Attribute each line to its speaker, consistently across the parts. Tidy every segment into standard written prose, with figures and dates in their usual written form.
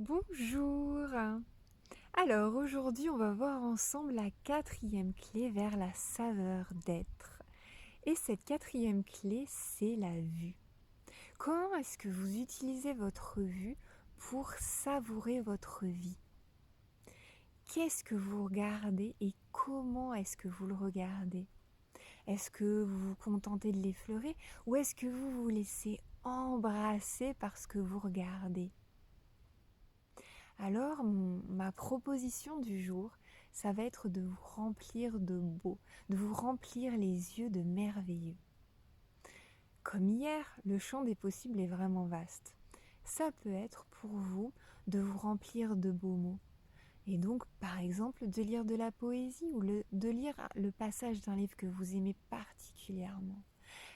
Speaker 1: Bonjour. Alors aujourd'hui, on va voir ensemble la quatrième clé vers la saveur d'être. Et cette quatrième clé, c'est la vue. Comment est-ce que vous utilisez votre vue pour savourer votre vie? Qu'est-ce que vous regardez et comment est-ce que vous le regardez? Est-ce que vous vous contentez de l'effleurer ou est-ce que vous vous laissez embrasser par ce que vous regardez? Alors, ma proposition du jour, ça va être de vous remplir de beau, de vous remplir les yeux de merveilleux. Comme hier, le champ des possibles est vraiment vaste. Ça peut être pour vous de vous remplir de beaux mots. Et donc, par exemple, de lire de la poésie ou de lire le passage d'un livre que vous aimez particulièrement.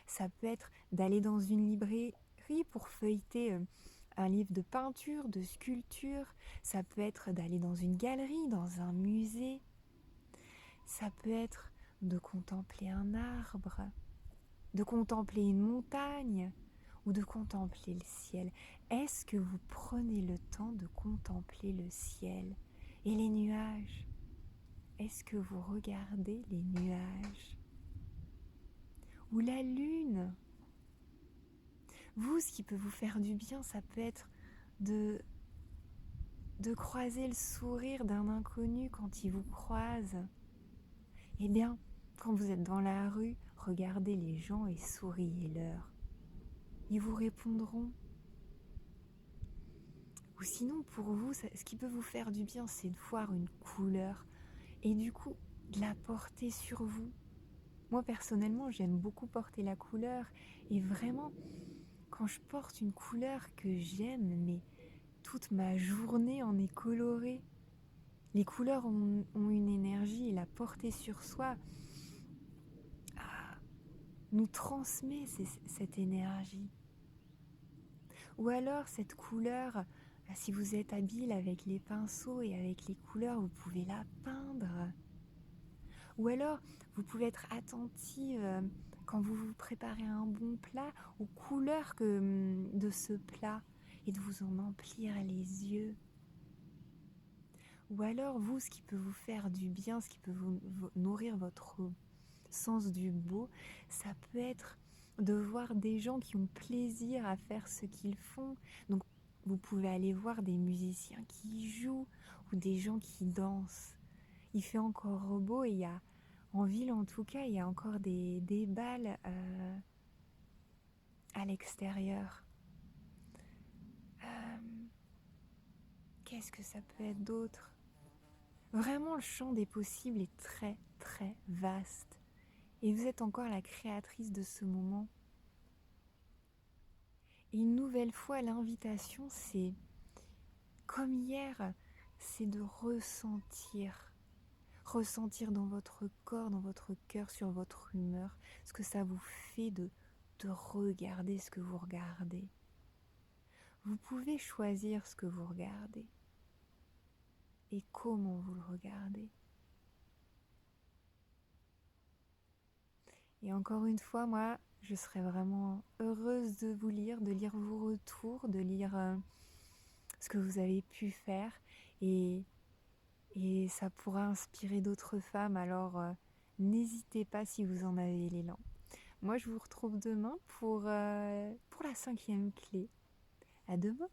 Speaker 1: Ça peut être d'aller dans une librairie pour feuilleter un livre de peinture, de sculpture. Ça peut être d'aller dans une galerie, dans un musée. Ça peut être de contempler un arbre, de contempler une montagne ou de contempler le ciel. Est-ce que vous prenez le temps de contempler le ciel et les nuages? Est-ce que vous regardez les nuages? Ou la lune? Vous, ce qui peut vous faire du bien, ça peut être de croiser le sourire d'un inconnu quand il vous croise. Eh bien, quand vous êtes dans la rue, regardez les gens et souriez-leur. Ils vous répondront. Ou sinon, pour vous, ce qui peut vous faire du bien, c'est de voir une couleur et du coup, de la porter sur vous. Moi, personnellement, j'aime beaucoup porter la couleur et vraiment, quand je porte une couleur que j'aime, mais toute ma journée en est colorée. Les couleurs ont une énergie et la porter sur soi nous transmet cette énergie. Ou alors cette couleur, si vous êtes habile avec les pinceaux et avec les couleurs, vous pouvez la peindre. Ou alors vous pouvez être attentive quand vous vous préparez un bon plat aux couleurs de ce plat et de vous en emplir les yeux. Ou alors vous, ce qui peut vous faire du bien, ce qui peut vous nourrir votre sens du beau, ça peut être de voir des gens qui ont plaisir à faire ce qu'ils font. Donc vous pouvez aller voir des musiciens qui jouent ou des gens qui dansent. Il fait encore beau et il y a, en ville en tout cas, il y a encore des balles à l'extérieur. Qu'est-ce que ça peut être d'autre? Vraiment, le champ des possibles est très très vaste. Et vous êtes encore la créatrice de ce moment. Et une nouvelle fois, l'invitation, c'est, comme hier, c'est de ressentir. Ressentir dans votre corps, dans votre cœur, sur votre humeur, ce que ça vous fait de regarder ce que vous regardez. Vous pouvez choisir ce que vous regardez et comment vous le regardez. Et encore une fois, moi, je serais vraiment heureuse de lire vos retours, de lire ce que vous avez pu faire et ça pourra inspirer d'autres femmes. Alors, n'hésitez pas si vous en avez l'élan. Moi, je vous retrouve demain pour la cinquième clé. À demain!